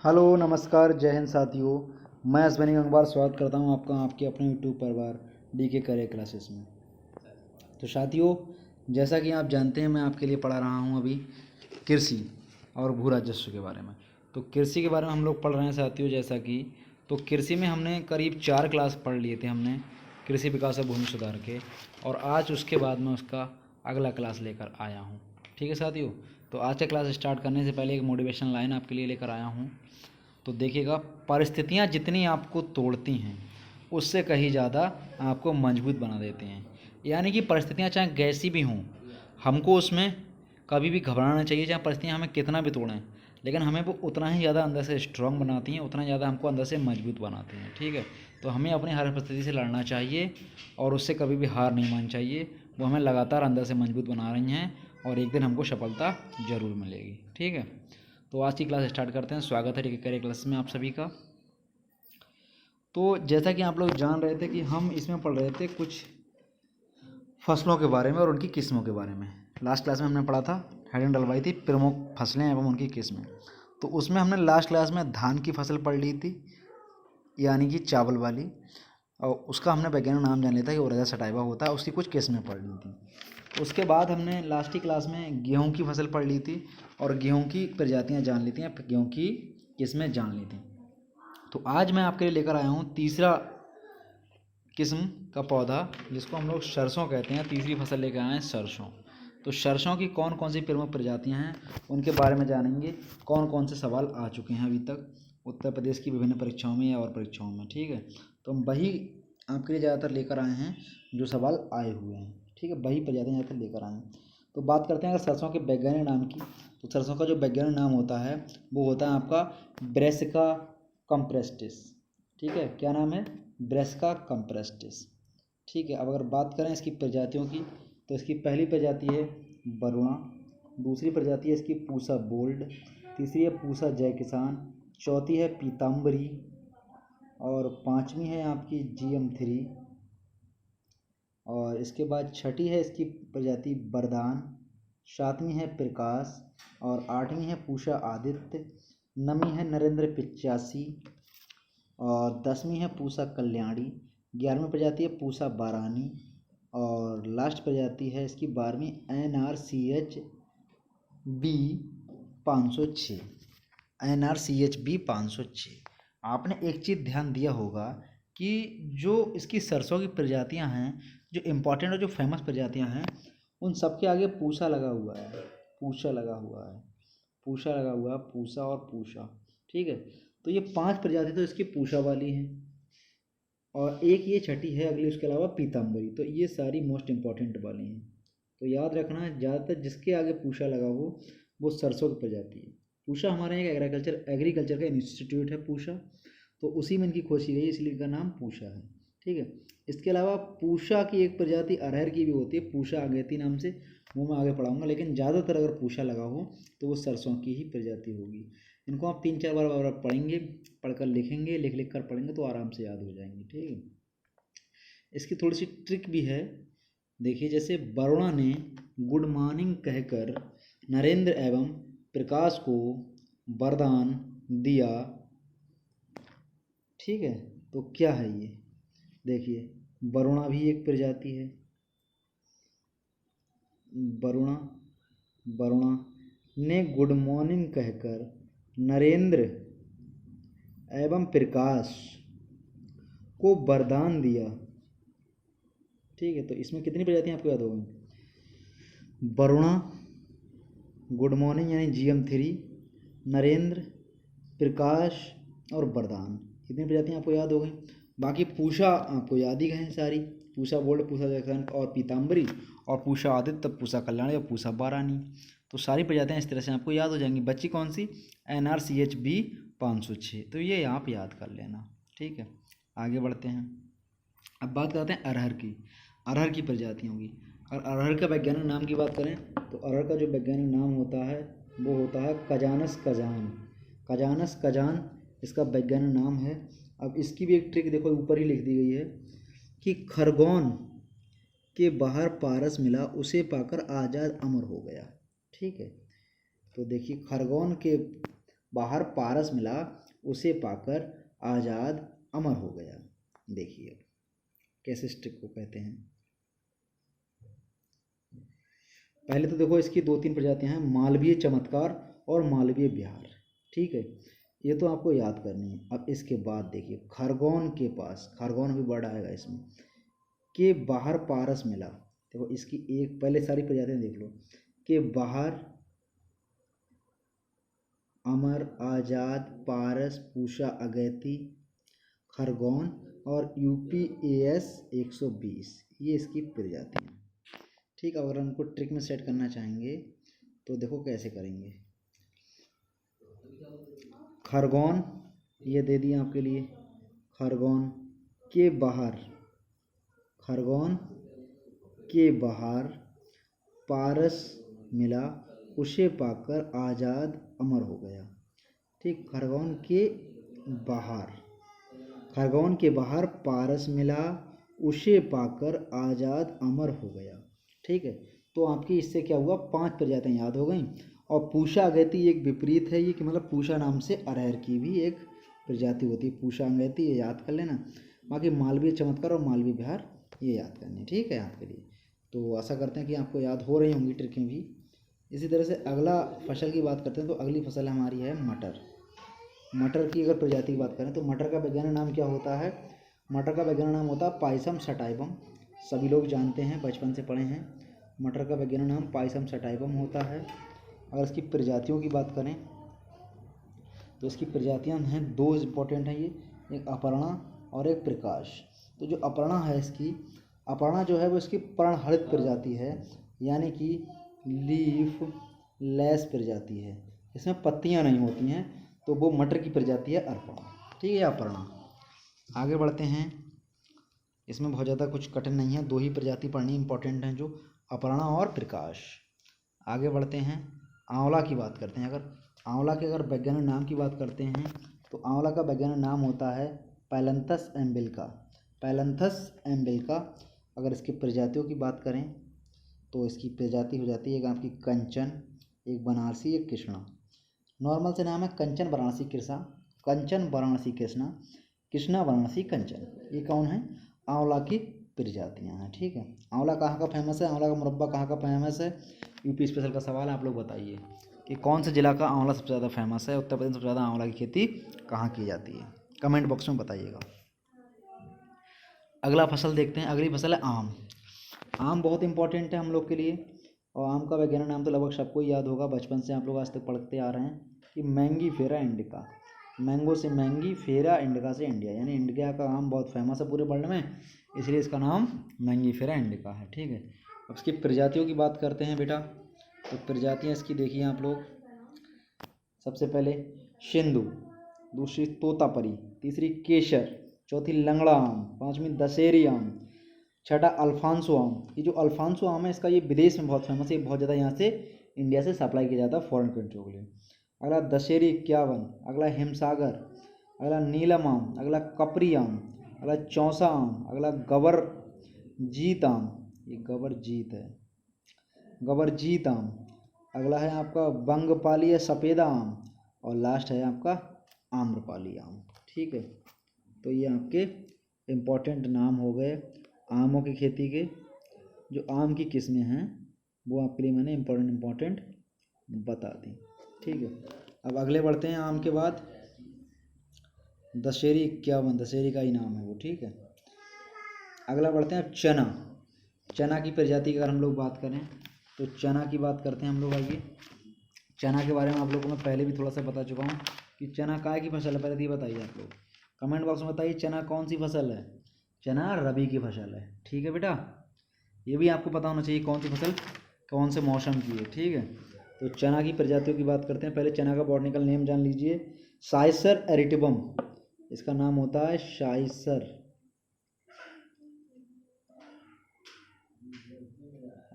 Hello नमस्कार जय हिंद साथियों। मैं अश्विनी गंगवार स्वागत करता हूं आपका आपके अपने यूट्यूब परिवार डीके करियर क्लासेस में। तो साथियों, जैसा कि आप जानते हैं मैं आपके लिए पढ़ा रहा हूं अभी कृषि और भू राजस्व के बारे में। तो कृषि के बारे में हम लोग पढ़ रहे हैं साथियों। जैसा कि तो कृषि में हमने करीब 4 क्लास पढ़ लिए थे हमने कृषि विकास और भूमि सुधार के, और आज उसके बाद में उसका अगला क्लास लेकर आया हूँ। ठीक है साथियों, तो आज का क्लास स्टार्ट करने से पहले एक मोटिवेशन लाइन आपके लिए लेकर आया हूँ। तो देखिएगा, परिस्थितियाँ जितनी आपको तोड़ती हैं उससे कहीं ज़्यादा आपको मजबूत बना देती हैं। यानी कि परिस्थितियाँ चाहे कैसी भी हों, हमको उसमें कभी भी घबराना नहीं चाहिए। चाहे परिस्थितियाँ हमें कितना भी तोड़ें, लेकिन हमें वो उतना ही ज़्यादा अंदर से स्ट्रांग बनाती हैं, उतना ज़्यादा हमको अंदर से मजबूत बनाती हैं। ठीक है, तो हमें अपनी हर परिस्थिति से लड़ना चाहिए और उससे कभी भी हार नहीं माननी चाहिए। वो हमें लगातार अंदर से मजबूत बना रही हैं और एक दिन हमको सफलता ज़रूर मिलेगी। ठीक है, तो आज की क्लास स्टार्ट करते हैं। स्वागत है करियर क्लास में आप सभी का। तो जैसा कि आप लोग जान रहे थे कि हम इसमें पढ़ रहे थे कुछ फसलों के बारे में और उनकी किस्मों के बारे में। लास्ट क्लास में हमने पढ़ा था, हेडिंग डलवाई थी प्रमुख फसलें एवं उनकी किस्में। तो उसमें हमने लास्ट क्लास में धान की फसल पढ़ ली थी, यानी कि चावल वाली, और उसका हमने वैज्ञानिक नाम जान लिया था कि ओरजा सटाइवा होता है। उसकी कुछ किस्में पढ़ ली थी। उसके बाद हमने लास्ट की क्लास में गेहूं की फसल पढ़ ली थी और गेहूं की प्रजातियां जान ली थी, गेहूं की किस्में जान ली थी। तो आज मैं आपके लिए लेकर आया हूं तीसरा किस्म का पौधा, जिसको हम लोग सरसों कहते हैं। तीसरी फसल लेकर आए हैं सरसों। तो सरसों की कौन कौन सी प्रमुख प्रजातियां हैं उनके बारे में जानेंगे। कौन कौन से सवाल आ चुके हैं अभी तक उत्तर प्रदेश की विभिन्न परीक्षाओं में या और परीक्षाओं में। ठीक है, तो हम वही आपके लिए ज़्यादातर लेकर आए हैं जो सवाल आए हुए हैं। ठीक है, वही प्रजातियाँ ज़्यादातर लेकर आए हैं। तो बात करते हैं अगर सरसों के वैज्ञानिक नाम की, तो सरसों का जो वैज्ञानिक नाम होता है वो होता है आपका ब्रेसिका कंप्रेस्टिस। ठीक है, क्या नाम है? ब्रेसिका कंप्रेस्टिस। ठीक है, अब अगर बात करें इसकी प्रजातियों की, तो इसकी पहली प्रजाति है वरुणा, दूसरी प्रजाति है इसकी पूसा बोल्ड, तीसरी है पूसा जय किसान, चौथी है पीताम्बरी, और पांचवी है आपकी GM3, और इसके बाद छठी है इसकी प्रजाति वरदान, सातवीं है प्रकाश, और आठवीं है पूषा आदित्य, नवीं है नरेंद्र 85, और 10वीं है पूसा कल्याणी, 11वीं प्रजाति है पूसा बारानी, और लास्ट प्रजाति है इसकी 12वीं NRCHB 506। NRCHB 506। आपने एक चीज़ ध्यान दिया होगा कि जो इसकी सरसों की प्रजातियां हैं, जो इम्पोर्टेंट और जो फेमस प्रजातियां हैं, उन सबके आगे पूसा लगा हुआ है। पूसा लगा हुआ है, पूसा लगा हुआ है, पूसा और पूसा। ठीक है, तो ये 5 प्रजाति तो इसकी पूसा वाली हैं, और एक ये छठी है अगली, उसके अलावा पीताम्बरी। तो ये सारी मोस्ट इम्पॉर्टेंट वाली हैं। तो याद रखना, ज़्यादातर जिसके आगे पूषा लगा हो वो सरसों की प्रजाति है। पूषा हमारे यहाँ एग्रीकल्चर का इंस्टीट्यूट है पूषा, तो उसी में इनकी खोज की गई, इसलिए इनका नाम पूषा है। ठीक है, इसके अलावा पूषा की एक प्रजाति अरहर की भी होती है, पूषा अगेती नाम से, वो मैं आगे पढ़ाऊँगा। लेकिन ज़्यादातर अगर पूषा लगा हो तो वो सरसों की ही प्रजाति होगी। इनको आप 3-4 बार पढ़ेंगे, पढ़कर लिखेंगे, लिख लिख कर पढ़ेंगे तो आराम से याद हो जाएंगे। ठीक है, इसकी थोड़ी सी ट्रिक भी है। देखिए, जैसे वरुणा ने गुड मॉर्निंग कहकर नरेंद्र एवं प्रकाश को वरदान दिया। ठीक है, तो क्या है ये? देखिए, वरुणा भी एक प्रजाति है। वरुणा वरुणा ने गुड मॉर्निंग कहकर नरेंद्र एवं प्रकाश को वरदान दिया। ठीक है, तो इसमें कितनी प्रजातियां आपको याद होंगी? वरुणा, गुड मॉर्निंग यानी GM3, नरेंद्र, प्रकाश और वरदान। कितनी प्रजातियां आपको याद हो गई? बाकी पूषा आपको याद ही हैं सारी, पूषा बोल्ड, पूषा जयकांत और पीताम्बरी, और पूषा आदित्य, पूषा कल्याणी और पूषा बारानी। तो सारी प्रजातियां इस तरह से आपको याद हो जाएंगी। बच्ची कौन सी? NRCHB 506। तो ये आप याद कर लेना। ठीक है, आगे बढ़ते हैं। अब बात करते हैं अरहर की। अरहर की प्रजातियों की। और अरहर का वैज्ञानिक नाम की बात करें तो अरहर का जो वैज्ञानिक नाम होता है वो होता है कजानस कजान। कजानस कजान इसका वैज्ञानिक नाम है। अब इसकी भी एक ट्रिक देखो, ऊपर ही लिख दी गई है कि खरगोन के बाहर पारस मिला, उसे पाकर आज़ाद अमर हो गया। ठीक है, तो देखिए, खरगोन के बाहर पारस मिला उसे पाकर आज़ाद अमर हो गया। देखिए कैसे स्ट्रिक को कहते हैं। पहले तो देखो इसकी 2-3 प्रजातियां हैं, मालवीय चमत्कार और मालवीय बिहार, ठीक है, ये तो आपको याद करनी है। अब इसके बाद देखिए खरगोन के पास, खरगोन भी वर्ड आएगा इसमें, के बाहर पारस मिला। देखो इसकी एक पहले सारी प्रजातियां देख लो, के बाहर, अमर, आज़ाद, पारस, पूषा, अगैती, खरगोन और UPAS 120, ये इसकी प्रजाति हैं, ठीक है। अगर हमको ट्रिक में सेट करना चाहेंगे तो देखो कैसे करेंगे। खरगोन ये दे दिए आपके लिए, खरगोन के बाहर, खरगोन के बाहर पारस मिला उसे पाकर आज़ाद अमर हो गया, ठीक। खरगोन के बाहर, खरगोन के बाहर पारस मिला उसे पाकर आज़ाद अमर हो गया, ठीक है। तो आपकी इससे क्या हुआ, 5 प्रजातियां याद हो गई। और पूषा अगैती एक विपरीत है ये, कि मतलब पूषा नाम से अरहर की भी एक प्रजाति होती है, पूषा अगैती, ये याद कर लेना। बाकी मालवीय चमत्कार और मालवीय बिहार ये याद करनी, ठीक है, आपके लिए। तो आशा करते हैं कि आपको याद हो रही होंगी ट्रिकें भी। इसी तरह से अगला फसल की बात करते हैं, तो अगली फसल हमारी है मटर। मटर की अगर प्रजाति की बात करें तो मटर का वैज्ञानिक नाम क्या होता है, मटर का वैज्ञानिक नाम होता है पायसम सटाइवम। सभी लोग जानते हैं, बचपन से पढ़े हैं। मटर का वैज्ञानिक नाम पायसम सटाइवम होता है। अगर इसकी प्रजातियों की बात करें तो इसकी प्रजातियां हैं, 2 इम्पोर्टेंट हैं ये, एक अपर्णा और एक प्रकाश। तो जो अपर्णा है इसकी, अपर्णा जो है वो इसकी पर्णहरित प्रजाति है, यानी कि लीफ लेस प्रजाति है, इसमें पत्तियां नहीं होती हैं, तो वो मटर की प्रजाति है अर्पणा, ठीक है, अपर्णा। आगे बढ़ते हैं, इसमें बहुत ज़्यादा कुछ कठिन नहीं है, 2 ही प्रजाति पढ़नी इंपॉर्टेंट हैं, जो अपर्णा और प्रकाश। आगे बढ़ते हैं, आंवला की बात करते हैं। अगर आंवला के अगर वैज्ञानिक नाम की बात करते हैं तो आंवला का वैज्ञानिक नाम होता है पैलंथस एम्बिलिका, पैलंथस एम्बिलिका। अगर इसकी प्रजातियों की बात करें तो इसकी प्रजाति हो जाती है एक आपकी कंचन, एक बनारसी, एक कृष्णा। नॉर्मल से नाम है कंचन वाराणसी कृष्णा, कंचन वाराणसी कृष्णा, कृष्णा वाराणसी कंचन। ये कौन है, आंवला की प्रजातियां हैं, ठीक है। आंवला कहाँ का फेमस है, आंवला का मुरब्बा कहाँ का फेमस है, यूपी स्पेशल का सवाल है, आप लोग बताइए कि कौन से जिला का आंवला सबसे ज़्यादा फेमस है, उत्तर प्रदेश में सबसे ज़्यादा आंवला की खेती कहाँ की जाती है, कमेंट बॉक्स में बताइएगा। अगला फसल देखते हैं, अगली फसल है आम। आम बहुत इंपॉर्टेंट है हम लोग के लिए, और आम का वैज्ञानिक नाम तो लगभग सबको ही याद होगा, बचपन से आप लोग आज तक पढ़ते आ रहे हैं कि मैंगीफेरा इंडिका। मैंगो से मैंगी, फेरा इंडिका से इंडिया, यानी इंडिया का आम बहुत फेमस है पूरे वर्ल्ड में, इसलिए इसका नाम मैंगीफेरा इंडिका है, ठीक है। अब इसकी प्रजातियों की बात करते हैं बेटा, तो प्रजातियाँ इसकी देखिए आप लोग। सबसे पहले सिंधु, दूसरी तोतापरी, तीसरी केसर, चौथी लंगड़ा आम, 5वीं दशहरी आम, छठा अल्फांसो आम। ये जो अल्फांसो आम है इसका ये विदेश में बहुत फेमस है, ये बहुत ज़्यादा यहाँ से इंडिया से सप्लाई किया जाता है फॉरेन कंट्रियों के लिए। अगला दशहरी 51, अगला हिमसागर, अगला नीलम आम, अगला कपरी आम, अगला चौसा आम, अगला गबर जीत आम, ये गबर जीत है, गबर जीत आम। अगला है आपका बंगपाली या सफ़ेदा आम, और लास्ट है आपका आम्रपाली आम, ठीक है। तो ये आपके इम्पोर्टेंट नाम हो गए आमों की खेती के। जो आम की किस्में हैं वो आपके लिए मैंने इम्पोर्टेंट बता दी, ठीक है। अब अगले बढ़ते हैं, आम के बाद दशहरी 51, दशहरी का ही नाम है वो, ठीक है। अगला बढ़ते हैं अब चना। चना की प्रजाति की अगर हम लोग बात करें तो चना की बात करते हैं हम लोग। आइए, चना के बारे में आप लोगों को मैं पहले भी थोड़ा सा बता चुका हूँ कि चना काय की फसल है, पहले तो ये बताइए आप लोग, कमेंट बॉक्स में बताइए चना कौन सी फसल है। चना रबी की फसल है, ठीक है बेटा, ये भी आपको पता होना चाहिए कौन सी फसल कौन से मौसम की है, ठीक है। तो चना की प्रजातियों की बात करते हैं। पहले चना का बॉटनिकल नेम जान लीजिए, साइसर एरिटिबम, इसका नाम होता है साइसर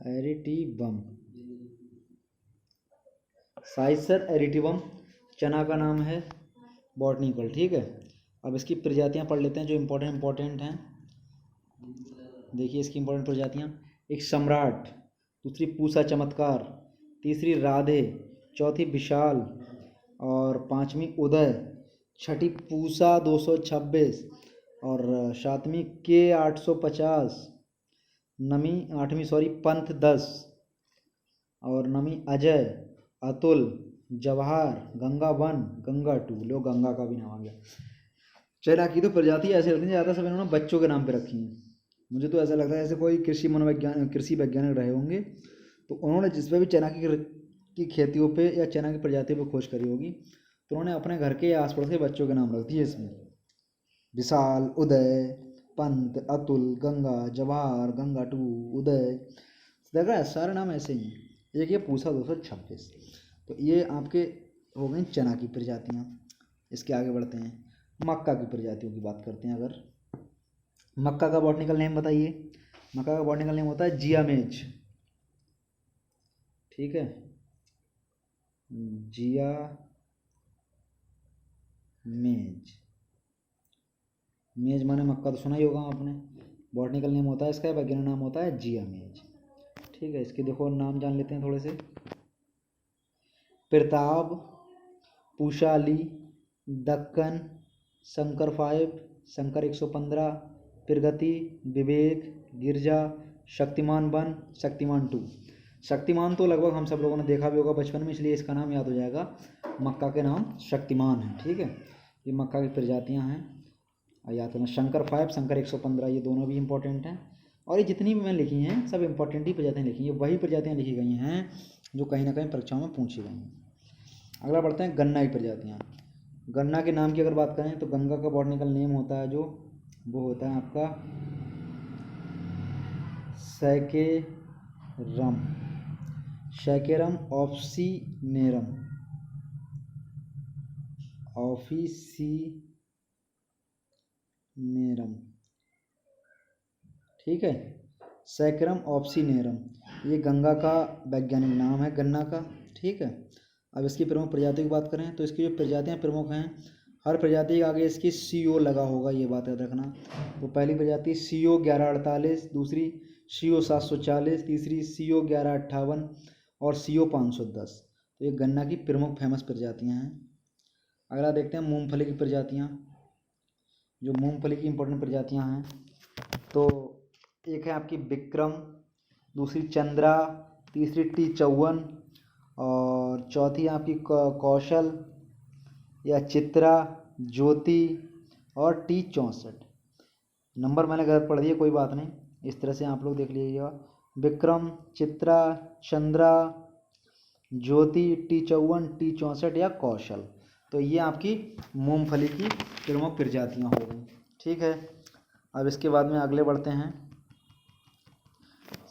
एरिटिबम, साइसर एरिटिबम चना का नाम है बॉटनिकल, ठीक है। अब इसकी प्रजातियां पढ़ लेते हैं जो इम्पोर्टेंट हैं। देखिए इसकी इम्पोर्टेंट प्रजातियां, एक सम्राट, दूसरी पूसा चमत्कार, तीसरी राधे, चौथी विशाल, और और पाँचवीं उदय, छठी पूसा 226 और सातवीं के 850, आठवीं पंथ 10 और नवीं अजय, अतुल, जवाहर, गंगा 1, गंगा 2। लो गंगा का भी नाम आ गया। चैनाकी तो प्रजाति ऐसे होती हैं ज़्यादा सब इन्होंने बच्चों के नाम पे रखी हैं। मुझे तो ऐसा लगता है जैसे कोई कृषि वैज्ञानिक रहे होंगे तो उन्होंने जिस पे भी चैनाकी की खेतियों पे या चैना की प्रजातियों पे खोज करी होगी तो उन्होंने अपने घर के आस पड़ोस के बच्चों के नाम रख दिए इसमें। विशाल, उदय, पंत, अतुल, गंगा, जवाहर, गंगा 2, उदय। देखा है सारे नाम ऐसे ही हैं। एक ये पूसा 226। तो ये आपके हो गई चना की प्रजातियाँ। इसके आगे बढ़ते हैं, मक्का की प्रजातियों की बात करते हैं। अगर मक्का का बॉटनिकल नेम बताइए। मक्का का बॉटनिकल नेम होता है जियामेज। ठीक है, जियामेज। मेज माने मक्का तो सुना ही होगा आपने। बॉटनिकल नेम होता है इसका, वैज्ञानिक नाम होता है जियामेज। ठीक है, इसके देखो नाम जान लेते हैं थोड़े से। प्रताप, पूशाली, दक्कन, शंकर 5, शंकर 115, प्रगति, विवेक, गिरजा, शक्तिमान 1, शक्तिमान 2। शक्तिमान तो लगभग हम सब लोगों ने देखा भी होगा बचपन में, इसलिए इसका नाम याद हो जाएगा। मक्का के नाम शक्तिमान है। ठीक है, ये मक्का की प्रजातियां हैं और याद करना। शंकर 5, शंकर 115 ये दोनों भी इंपॉर्टेंट हैं। और ये जितनी भी मैंने लिखी हैं सब इंपॉर्टेंट ही प्रजातियाँ लिखी हैं। वही प्रजातियाँ लिखी गई हैं जो कहीं ना कहीं परीक्षाओं में पूछी गई हैं। अगला बढ़ते हैं गन्ना की प्रजातियाँ। गन्ना के नाम की अगर बात करें तो गंगा का बॉटनिकल नेम होता है जो वो होता है आपका सैकेरम, सैकेरम ऑफिसिनेरम, ऑफिसिनेरम। ठीक है, सैकेरम ऑफिसिनेरम ये गंगा का वैज्ञानिक नाम है गन्ना का। ठीक है, अब इसकी प्रमुख प्रजातियों की बात करें तो इसकी जो प्रजातियां प्रमुख हैं, हर प्रजाति के आगे इसकी CO लगा होगा, ये बात याद रखना। तो पहली प्रजाति CO 1148, दूसरी CO 740, तीसरी CO 1158 और CO 510। तो ये गन्ना की प्रमुख फेमस प्रजातियां हैं। अगला देखते हैं मूंगफली की प्रजातियां। जो मूंगफली की इंपॉर्टेंट प्रजातियां हैं तो एक है आपकी विक्रम, दूसरी चंद्रा, तीसरी T54 और चौथी आपकी कौशल या चित्रा, ज्योति और T64। नंबर मैंने गलत पढ़ दिए, कोई बात नहीं, इस तरह से आप लोग देख लीजिएगा। विक्रम, चित्रा, चंद्रा, ज्योति, T54, T64 या कौशल। तो ये आपकी मूंगफली की प्रमुख प्रजातियाँ हो गई। ठीक है, अब इसके बाद में अगले बढ़ते हैं।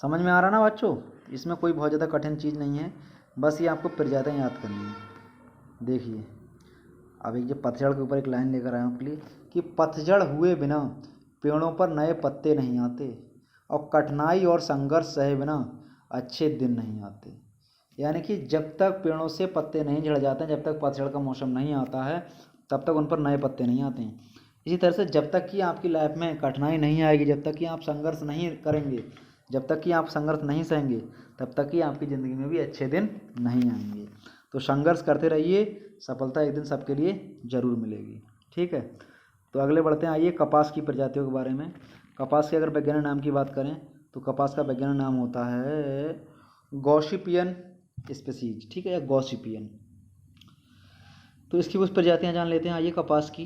समझ में आ रहा ना बच्चों? इसमें कोई बहुत ज़्यादा कठिन चीज़ नहीं है, बस ये आपको प्रजातियाँ याद करनी है। देखिए, अब एक जो पतझड़ के ऊपर एक लाइन लेकर आया हूँ आपके लिए कि पतझड़ हुए बिना पेड़ों पर नए पत्ते नहीं आते और कठिनाई और संघर्ष सहे बिना अच्छे दिन नहीं आते। यानी कि जब तक पेड़ों से पत्ते नहीं झड़ जाते हैं, जब तक पतझड़ का मौसम नहीं आता है, तब तक उन पर नए पत्ते नहीं आते हैं। इसी तरह से जब तक कि आपकी लाइफ में कठिनाई नहीं आएगी, जब तक कि आप संघर्ष नहीं करेंगे, जब तक कि आप संघर्ष नहीं सहेंगे, तब तक कि आपकी ज़िंदगी में भी अच्छे दिन नहीं आएंगे। तो संघर्ष करते रहिए, सफलता एक दिन सबके लिए ज़रूर मिलेगी। ठीक है, तो अगले बढ़ते हैं। आइए कपास की प्रजातियों के बारे में। कपास के अगर वैज्ञानिक नाम की बात करें तो कपास का वैज्ञानिक नाम होता है गॉसिपियम स्पीसीज। ठीक है, या गॉसिपियम। तो इसकी कुछ प्रजातियां जान लेते हैं। आइए कपास की।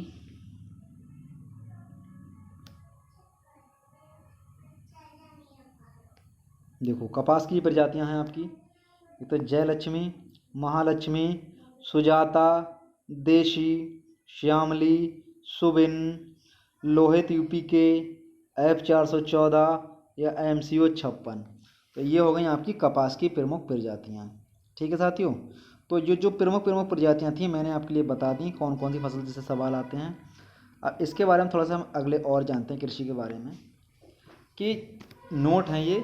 देखो कपास की प्रजातियां हैं आपकी, एक तो जयलक्ष्मी, महालक्ष्मी, सुजाता, देशी, श्यामली, सुबिन, लोहित यूपी के, F414 या MCO 56। तो ये हो गई आपकी कपास की प्रमुख प्रजातियां। ठीक है साथियों, तो जो प्रमुख प्रजातियां थी मैंने आपके लिए बता दी कौन कौन सी फसल जिससे सवाल आते हैं। अब इसके बारे में थोड़ा सा हम अगले और जानते हैं कृषि के बारे में कि नोट हैं ये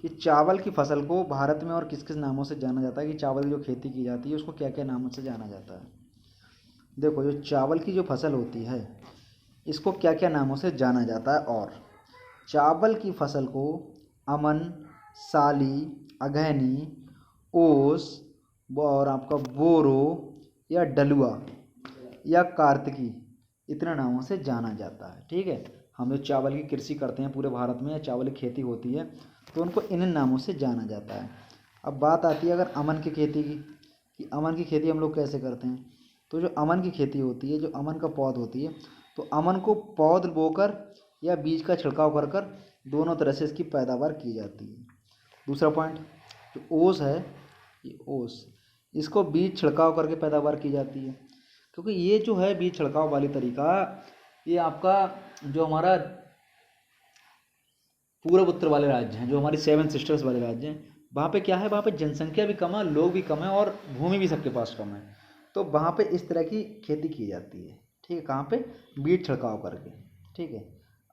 कि चावल की फसल को भारत में और किस किस नामों से जाना जाता है, कि चावल की जो खेती की जाती है उसको क्या क्या नामों से जाना जाता है। देखो, जो चावल की जो फसल होती है इसको क्या क्या नामों से जाना जाता है। और चावल की फसल को अमन, साली, अगहनी, ओस और आपका बोरो या डलुआ या कार्तिकी इतने नामों से जाना जाता है। ठीक है, हम जो चावल की कृषि करते हैं पूरे भारत में, या चावल की खेती होती है तो उनको इन नामों से जाना जाता है। अब बात आती है अगर अमन की खेती की, कि अमन की खेती हम लोग कैसे करते हैं। तो जो अमन की खेती होती है, जो अमन का पौध होती है, तो अमन को पौध बोकर या बीज का छिड़काव कर कर दोनों तरह से इसकी पैदावार की जाती है। दूसरा पॉइंट, जो ओस है, ये ओस, इसको बीज छिड़काव करके पैदावार की जाती है। क्योंकि ये जो है बीज छिड़काव वाली तरीका, ये आपका जो हमारा पूर्व उत्तर वाले राज्य हैं, जो हमारी 7 सिस्टर्स वाले राज्य हैं, वहाँ पे क्या है, वहाँ पे जनसंख्या भी कम है, लोग भी कम है और भूमि भी सबके पास कम है। तो वहाँ पे इस तरह की खेती की जाती है। ठीक है, कहाँ पे, बीज छिड़काव करके। ठीक है,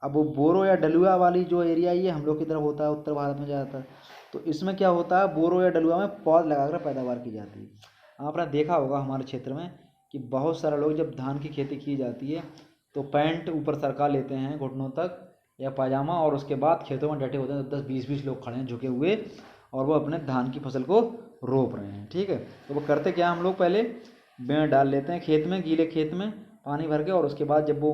अब वो बोरो या डलुआ वाली जो एरिया, ये हम लोग की तरफ होता है, उत्तर भारत में ज़्यादातर। तो इसमें क्या होता है, बोरो या डलुआ में पौध लगाकर पैदावार की जाती है। आपने देखा होगा हमारे क्षेत्र में कि बहुत सारे लोग जब धान की खेती की जाती है तो पैंट ऊपर सरका लेते हैं घुटनों तक या पाजामा, और उसके बाद खेतों में डटे होते हैं 10-20 लोग खड़े हैं झुके हुए, और वो अपने धान की फसल को रोप रहे हैं। ठीक है, तो वो करते क्या, हम लोग पहले बेड़ डाल लेते हैं खेत में, गीले खेत में पानी भर के, और उसके बाद जब वो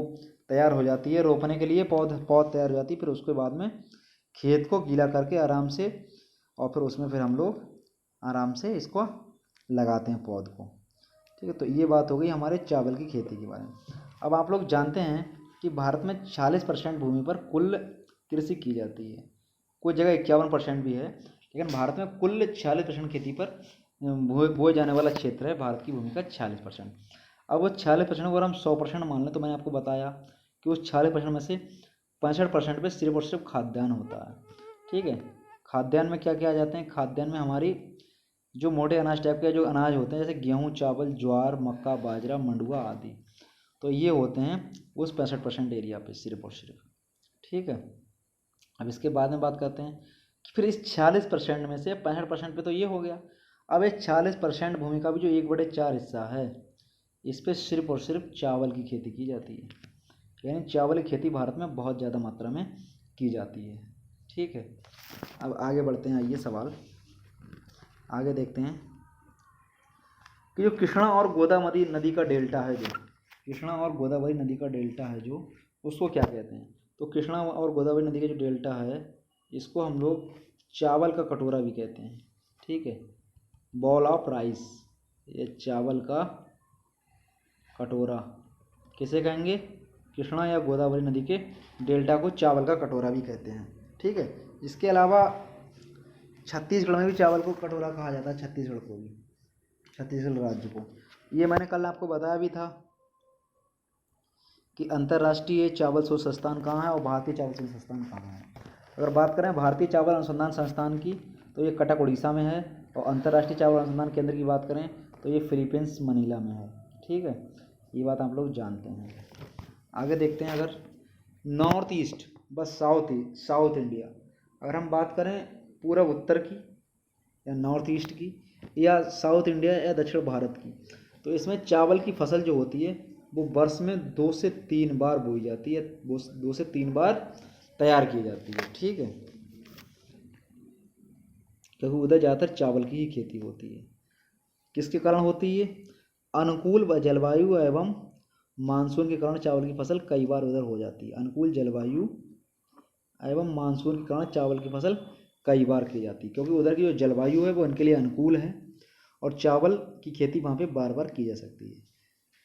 तैयार हो जाती है रोपने के लिए, पौध तैयार हो जाती है, फिर उसके बाद में खेत को गीला करके आराम से, और फिर उसमें फिर हम लोग आराम से इसको लगाते हैं पौध को। ठीक है, तो ये बात हो गई हमारे चावल की खेती के बारे में। अब आप लोग जानते हैं कि भारत में 46% भूमि पर कुल कृषि की जाती है। कुछ जगह 51% भी है, लेकिन भारत में कुल 46% खेती पर बोए जाने वाला क्षेत्र है भारत की भूमि का 46%। अब वो 46% अगर हम 100% मान लें, तो मैंने आपको बताया कि उस 46% में से 65% पे सिर्फ और सिर्फ खाद्यान्न होता है। ठीक है, खाद्यान्न में क्या क्या आ जाते हैं, खाद्यान्न में हमारी जो मोटे अनाज टाइप के जो अनाज होते हैं, जैसे गेहूँ, चावल, ज्वार, मक्का, बाजरा, मंडुआ आदि, तो ये होते हैं उस 65% एरिया पे सिर्फ और सिर्फ। ठीक है, अब इसके बाद में बात करते हैं कि फिर इस 46% में से 65% पे तो ये हो गया। अब इस 40% भूमि का भी जो 1/4 हिस्सा है, इस पे सिर्फ और सिर्फ चावल की खेती की जाती है। यानी चावल की खेती भारत में बहुत ज़्यादा मात्रा में की जाती है। ठीक है, अब आगे बढ़ते हैं, आइए सवाल आगे देखते हैं कि जो कृष्णा और गोदावरी नदी का डेल्टा है, जो कृष्णा और गोदावरी नदी का डेल्टा है जो, उसको क्या कहते हैं। तो कृष्णा और गोदावरी नदी का जो डेल्टा है, इसको हम लोग चावल का कटोरा भी कहते हैं। ठीक है, बॉल ऑफ राइस, ये चावल का कटोरा किसे कहेंगे, कृष्णा या गोदावरी नदी के डेल्टा को चावल का कटोरा भी कहते हैं। ठीक है, इसके अलावा छत्तीसगढ़ में भी चावल को कटोरा कहा जाता है, छत्तीसगढ़ को भी, छत्तीसगढ़ राज्य को। ये मैंने कल आपको बताया भी था कि अंतर्राष्ट्रीय चावल शोध संस्थान कहाँ है और भारतीय चावल शोध संस्थान कहाँ है। अगर बात करें भारतीय चावल अनुसंधान संस्थान की, तो ये कटक उड़ीसा में है, और अंतर्राष्ट्रीय चावल अनुसंधान केंद्र की बात करें तो ये फिलीपींस मनीला में है। ठीक है, ये बात आप लोग जानते हैं। आगे देखते हैं, अगर नॉर्थ ईस्ट, बस साउथ इंडिया, अगर हम बात करें पूर्व उत्तर की या नॉर्थ ईस्ट की या साउथ इंडिया या दक्षिण भारत की, तो इसमें चावल की फसल जो होती है वो वर्ष में 2 से 3 बार बोई जाती है, वो 2 से 3 बार तैयार की जाती है। ठीक है, क्योंकि उधर ज़्यादातर चावल की ही खेती होती है। किसके कारण होती है, अनुकूल जलवायु एवं मानसून के कारण चावल की फसल कई बार उधर हो जाती है। अनुकूल जलवायु एवं मानसून के कारण चावल की फसल कई बार की जाती है, क्योंकि उधर की जो जलवायु है वो उनके लिए अनुकूल है, और चावल की खेती वहाँ पे बार बार की जा सकती है।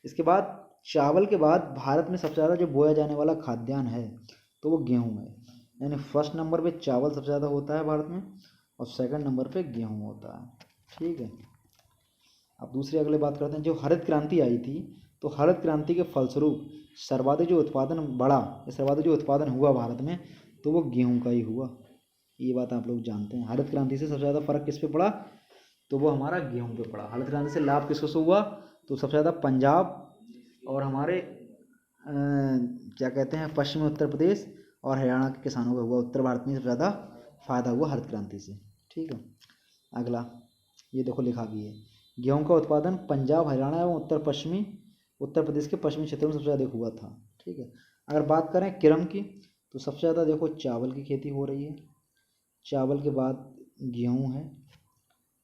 इसके बाद चावल के बाद भारत में सबसे ज़्यादा जो बोया जाने वाला खाद्यान्न है तो वो गेहूँ है। यानी फर्स्ट नंबर पे चावल सबसे ज़्यादा होता है भारत में, और सेकंड नंबर पे गेहूँ होता है। ठीक है, अब दूसरी अगले बात करते हैं, जो हरित क्रांति आई थी, तो हरित क्रांति के फलस्वरूप सर्वाधिक जो उत्पादन बढ़ा या सर्वाधिक जो उत्पादन हुआ भारत में, तो वो गेहूँ का ही हुआ। ये बात आप लोग जानते हैं। हरित क्रांति से सबसे ज़्यादा फर्क किस पे पड़ा, तो वो हमारा गेहूँ पे पड़ा। हरित क्रांति से लाभ किसको हुआ, तो सबसे ज़्यादा पंजाब और हमारे क्या कहते हैं पश्चिमी उत्तर प्रदेश और हरियाणा के किसानों का हुआ। उत्तर भारत में सबसे ज़्यादा फ़ायदा हुआ हरित क्रांति से। ठीक है, अगला ये देखो लिखा भी है, गेहूं का उत्पादन पंजाब, हरियाणा एवं उत्तर प्रदेश के पश्चिमी क्षेत्रों में सबसे ज़्यादा हुआ था। ठीक है, अगर बात करें क्रम की, तो सबसे ज़्यादा देखो चावल की खेती हो रही है, चावल के बाद गेहूं है,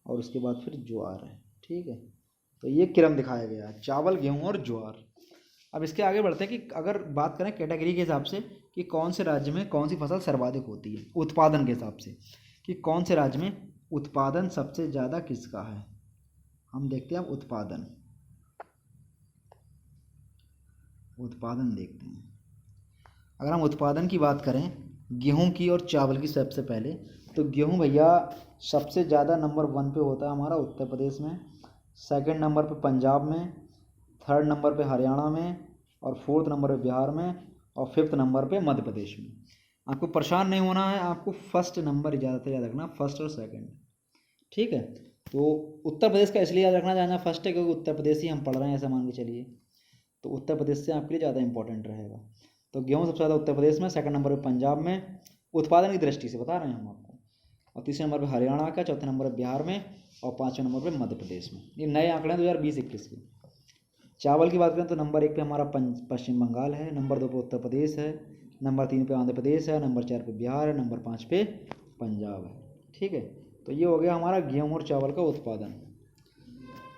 और उसके बाद फिर ज्वार है। ठीक है, तो ये क्रम दिखाया गया है, चावल, गेहूँ और ज्वार। अब इसके आगे बढ़ते हैं कि अगर बात करें कैटेगरी के हिसाब से कि कौन से राज्य में कौन सी फसल सर्वाधिक होती है, उत्पादन के हिसाब से कि कौन से राज्य में उत्पादन सबसे ज़्यादा किसका है। हम देखते हैं अब उत्पादन देखते हैं। अगर हम उत्पादन की बात करें गेहूं की और चावल की सबसे पहले, तो गेहूं भैया सबसे ज़्यादा नंबर 1 पे होता है हमारा उत्तर प्रदेश में, सेकंड नंबर पे पंजाब में, थर्ड नंबर पे हरियाणा में, और फोर्थ नंबर पे बिहार में, और फिफ्थ नंबर पे मध्य प्रदेश में। आपको परेशान नहीं होना है, आपको फर्स्ट नंबर ज़्यादा से ज़्यादा रखना, फर्स्ट और सेकंड, ठीक है। तो उत्तर प्रदेश का इसलिए याद रखना जाना फर्स्ट है क्योंकि उत्तर प्रदेश ही हम पढ़ रहे हैं, ऐसा मान के चलिए, तो उत्तर प्रदेश से आपके लिए ज़्यादा इंपॉर्टेंट रहेगा। तो गेहूँ सबसे ज़्यादा उत्तर प्रदेश में, सेकंड नंबर पे पंजाब में, उत्पादन की दृष्टि से बता रहे हैं हम आपको, और तीसरे नंबर पे हरियाणा का, चौथे नंबर पे बिहार में, और पाँचवें नंबर पे मध्य प्रदेश में। ये नए आंकड़े हैं 2020-21 के। चावल की बात करें तो नंबर 1 पे हमारा पश्चिम बंगाल है, नंबर 2 पे उत्तर प्रदेश है, नंबर 3 पे आंध्र प्रदेश है, नंबर 4 पे बिहार है, नंबर 5 पे पंजाब है, ठीक है। तो ये हो गया हमारा गेहूँ और चावल का उत्पादन।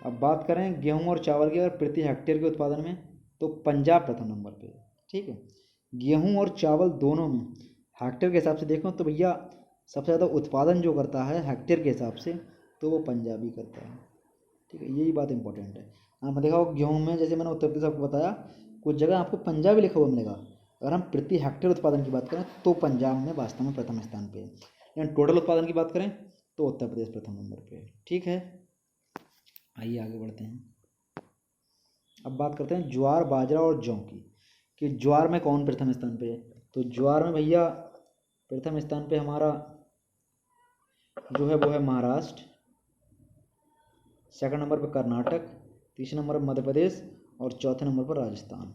अब बात करें गेहूँ और चावल की अगर प्रति हेक्टेयर के उत्पादन में, तो पंजाब प्रथम नंबर पे, ठीक है। गेहूँ और चावल दोनों में हेक्टेयर के हिसाब से देखो तो भैया सबसे ज़्यादा उत्पादन जो करता है हेक्टेयर के हिसाब से, तो वो पंजाब ही करता है, ठीक है। यही बात इंपॉर्टेंट है। आपने देखा होगा गेहूँ में, जैसे मैंने उत्तर प्रदेश आपको बताया, कुछ जगह आपको पंजाब ही लिखा हुआ मिलेगा। अगर हम प्रति हेक्टेयर उत्पादन की बात करें तो पंजाब में वास्तव में प्रथम स्थान पे है, लेकिन टोटल उत्पादन की बात करें तो उत्तर प्रदेश प्रथम नंबर पे है, ठीक है। आइए आगे बढ़ते हैं। अब बात करते हैं ज्वार, बाजरा और जौ की, कि ज्वार में कौन प्रथम स्थान पे है। तो ज्वार में भैया प्रथम स्थान पे हमारा जो है वो है महाराष्ट्र, सेकंड नंबर पर कर्नाटक, तीसरे नंबर पर मध्य प्रदेश, और चौथे नंबर पर राजस्थान।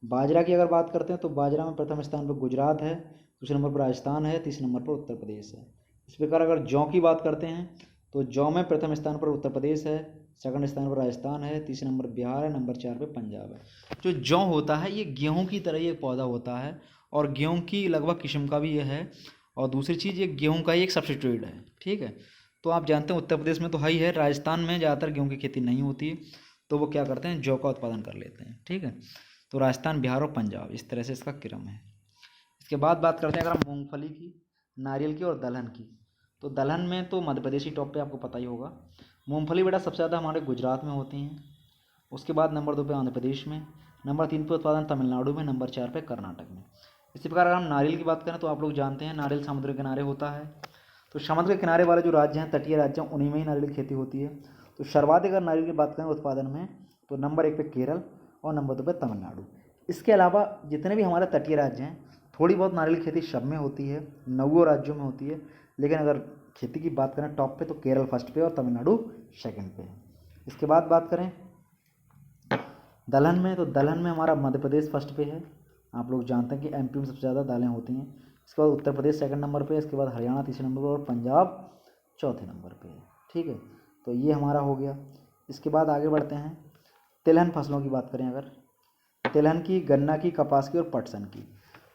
बाजरा की अगर बात करते हैं तो बाजरा में प्रथम स्थान पर गुजरात है, दूसरे नंबर पर राजस्थान है, तीसरे नंबर पर उत्तर प्रदेश है। इस प्रकार अगर जौ की बात करते हैं तो जौ में प्रथम स्थान पर उत्तर प्रदेश है, सेकंड स्थान पर राजस्थान है, तीसरे नंबर बिहार है, नंबर 4 पे पंजाब है। जो जौ होता है ये गेहूँ की तरह ही एक पौधा होता है, और गेहूँ की लगभग किस्म का भी ये है, और दूसरी चीज़ ये गेहूँ का ही एक सब्सिट्यूट है, ठीक है। तो आप जानते हैं उत्तर प्रदेश में तो है ही है, राजस्थान में ज़्यादातर गेहूँ की खेती नहीं होती है, तो वो क्या करते हैं जौ का उत्पादन कर लेते हैं, ठीक है। तो राजस्थान, बिहार और पंजाब, इस तरह से इसका क्रम है। इसके बाद बात करते हैं अगर हम मूंगफली की, नारियल की और दलहन की, तो दलहन में तो मध्य प्रदेश ही टॉप पे, आपको पता ही होगा। मूंगफली बेटा सबसे ज़्यादा हमारे गुजरात में होती हैं, उसके बाद नंबर 2 पे आंध्र प्रदेश में, नंबर 3 पे उत्पादन तमिलनाडु में, नंबर 4 पे कर्नाटक में। इसी प्रकार अगर हम नारियल की बात करें तो आप लोग जानते हैं नारियल समुद्र के किनारे होता है, तो समुद्र के किनारे वाले जो राज्य हैं, तटीय राज्य हैं, उन्हीं में ही नारियल की खेती होती है। तो सर्वाधिक अगर नारियल की बात करें उत्पादन में, तो नंबर 1 पे केरल और नंबर 2 पे तमिलनाडु। इसके अलावा जितने भी हमारे तटीय राज्य हैं, थोड़ी बहुत नारियल की खेती सब में होती है, 9 राज्यों में होती है, लेकिन अगर खेती की बात करें टॉप पे तो केरल फर्स्ट पे और तमिलनाडु सेकंड पे है। इसके बाद बात करें दलहन में, तो दलहन में हमारा मध्य प्रदेश फर्स्ट पे है, आप लोग जानते हैं कि एमपी में सबसे ज़्यादा दालें होती हैं। इसके बाद उत्तर प्रदेश सेकंड नंबर पे, इसके बाद हरियाणा तीसरे नंबर पर, और पंजाब चौथे नंबर पे है, ठीक है। तो ये हमारा हो गया। इसके बाद आगे बढ़ते हैं, तिलहन फसलों की बात करें अगर, तिलहन की, गन्ना की, कपास की और पटसन की,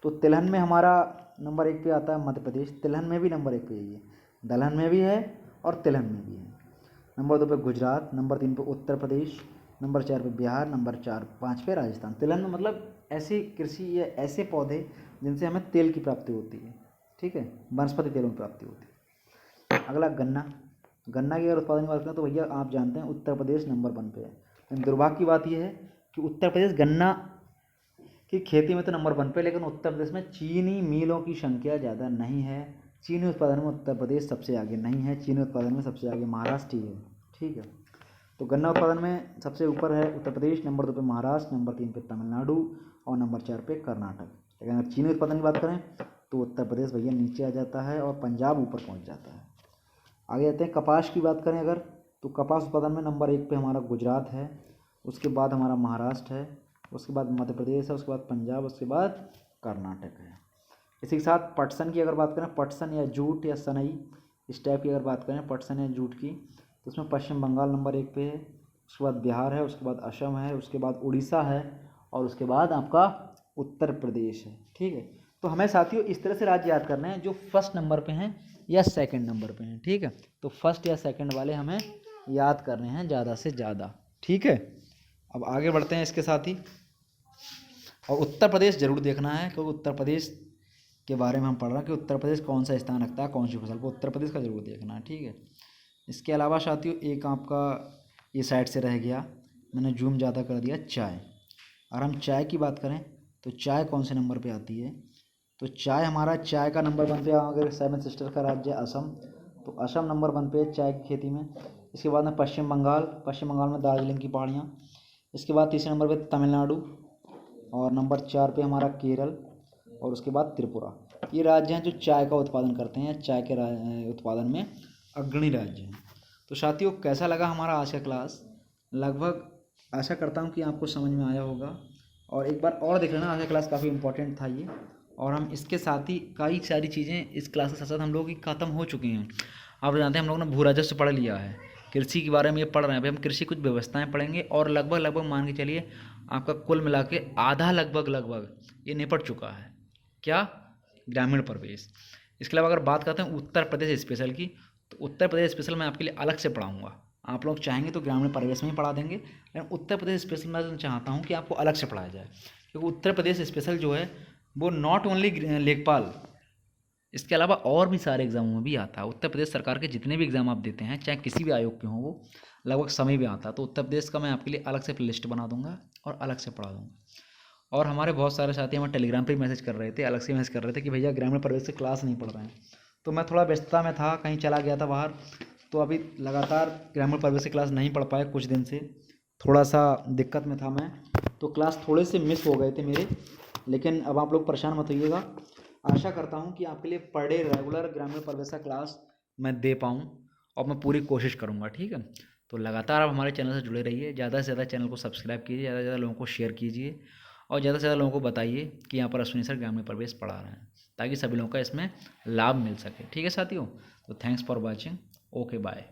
तो तिलहन में हमारा नंबर 1 पे आता है मध्य प्रदेश, तिलहन में भी नंबर 1 पे ही है, दलहन में भी है और तिलहन में भी है। नंबर 2 पे गुजरात, नंबर 3 पे उत्तर प्रदेश, नंबर 4 पे बिहार, नंबर 5 पे राजस्थान। तिलहन में मतलब ऐसी कृषि या ऐसे पौधे जिनसे हमें तेल की प्राप्ति होती है, ठीक है, वनस्पति तेलों की प्राप्ति होती है। अगला गन्ना, गन्ना की अगर उत्पादन की बात करें तो भैया आप जानते हैं उत्तर प्रदेश नंबर 1 पे है। लेकिन दुर्भाग्य की बात यह है कि उत्तर प्रदेश गन्ना की खेती में तो नंबर 1 पे, लेकिन उत्तर प्रदेश में चीनी मिलों की संख्या ज़्यादा नहीं है। चीनी उत्पादन में उत्तर प्रदेश सबसे आगे नहीं है, चीनी उत्पादन में सबसे आगे महाराष्ट्र ही है, ठीक है। तो गन्ना उत्पादन में सबसे ऊपर है उत्तर प्रदेश, नंबर 2 पे महाराष्ट्र, नंबर 3 पे तमिलनाडु और नंबर 4 पे कर्नाटक। लेकिन अगर चीनी उत्पादन की बात करें तो उत्तर प्रदेश भैया नीचे आ जाता है और पंजाब ऊपर पहुंच जाता है। आगे आते हैं कपास की बात करें अगर, तो कपास उत्पादन में नंबर 1 पे हमारा गुजरात है, उसके बाद हमारा महाराष्ट्र है, उसके बाद मध्य प्रदेश है, उसके बाद पंजाब, उसके बाद कर्नाटक है। इसी के साथ पटसन की अगर बात करें, पटसन या जूट या सनई, इस टाइप की अगर बात करें पटसन या जूट की, तो उसमें पश्चिम बंगाल नंबर 1 पे है, उसके बाद बिहार है, उसके बाद असम है, उसके बाद उड़ीसा है, और उसके बाद आपका उत्तर प्रदेश है, ठीक है। तो हमें साथियों इस तरह से राज्य याद करने हैं जो फर्स्ट नंबर पे हैं या सेकंड नंबर पे हैं, ठीक है। तो फर्स्ट या सेकंड वाले हमें याद करने हैं ज़्यादा से ज़्यादा। ठीक है, अब आगे बढ़ते हैं इसके साथ ही। और उत्तर प्रदेश जरूर देखना है, क्योंकि उत्तर प्रदेश के बारे में हम पढ़ रहे हैं कि उत्तर प्रदेश कौन सा स्थान रखता है कौन सी फसल को, उत्तर प्रदेश का जरूर देखना है। ठीक है, इसके अलावा साथियों एक आपका ये साइड से रह गया, मैंने जूम ज़्यादा कर दिया, चाय। अगर हम चाय की बात करें तो चाय कौन से नंबर पे आती है, तो चाय हमारा चाय का नंबर 1 पे, अगर 7 सिस्टर का राज्य असम, तो असम नंबर 1 पे चाय की खेती में। इसके बाद में पश्चिम बंगाल में दार्जिलिंग की पहाड़ियाँ। इसके बाद तीसरे नंबर पे तमिलनाडु, और नंबर 4 पे हमारा केरल, और उसके बाद त्रिपुरा। ये राज्य हैं जो चाय का उत्पादन करते हैं, चाय के उत्पादन में अग्रणी राज्य हैं। तो साथियों कैसा लगा हमारा आज का क्लास, लगभग आशा करता हूँ कि आपको समझ में आया होगा। और एक बार और देख लेना, आज का क्लास काफ़ी इंपॉर्टेंट था ये, और हम इसके साथ ही कई सारी चीज़ें इस क्लास के साथ साथ हम लोग की ख़त्म हो चुकी हैं। आप जानते हैं हम लोगों ने भू राजस्व पढ़ लिया है, कृषि के बारे में ये पढ़ रहे हैं, अभी हम कृषि कुछ व्यवस्थाएं पढ़ेंगे, और लगभग मान के चलिए आपका कुल मिला के आधा लगभग ये निपट चुका है। क्या? ग्रामीण परिवेश। इसके अलावा अगर बात करते हैं उत्तर प्रदेश स्पेशल की, तो उत्तर प्रदेश स्पेशल मैं आपके लिए अलग से पढ़ाऊँगा। आप लोग चाहेंगे तो ग्रामीण परिवेश में ही पढ़ा देंगे, लेकिन उत्तर प्रदेश स्पेशल मैं चाहता हूँ कि आपको अलग से पढ़ाया जाए, क्योंकि उत्तर प्रदेश स्पेशल जो है वो नॉट ओनली लेखपाल, इसके अलावा और भी सारे एग्जामों में भी आता है। उत्तर प्रदेश सरकार के जितने भी एग्ज़ाम आप देते हैं, चाहे किसी भी आयोग के हों, वो लगभग समय भी आता है। तो उत्तर प्रदेश का मैं आपके लिए अलग से लिस्ट बना दूंगा और अलग से पढ़ा दूंगा। और हमारे बहुत सारे साथी हमें टेलीग्राम पे मैसेज कर रहे थे, अलग से मैसेज कर रहे थे कि भैया ग्रामीण परिवेश से क्लास नहीं पढ़ रहे हैं। तो मैं थोड़ा व्यस्तता में था, कहीं चला गया था बाहर, तो अभी लगातार ग्रामीण परिवेश से क्लास नहीं पढ़ पाया, कुछ दिन से थोड़ा सा दिक्कत में था मैं, तो क्लास थोड़े से मिस हो गए थे मेरे। लेकिन अब आप लोग परेशान मत होइएगा, आशा करता हूँ कि आपके लिए पर डे रेगुलर ग्रामीण परिवेश का क्लास मैं दे पाऊँ, और मैं पूरी कोशिश करूँगा। ठीक है, तो लगातार आप हमारे चैनल से जुड़े रहिए, ज़्यादा से ज़्यादा चैनल को सब्सक्राइब कीजिए, ज़्यादा से ज़्यादा लोगों को शेयर कीजिए, और ज़्यादा से ज़्यादा लोगों को बताइए कि यहाँ पर अश्विनी सर ग्रामीण परिवेश पढ़ा रहे हैं, ताकि सभी लोगों का इसमें लाभ मिल सके। ठीक है साथियों, तो thanks for watching, okay bye.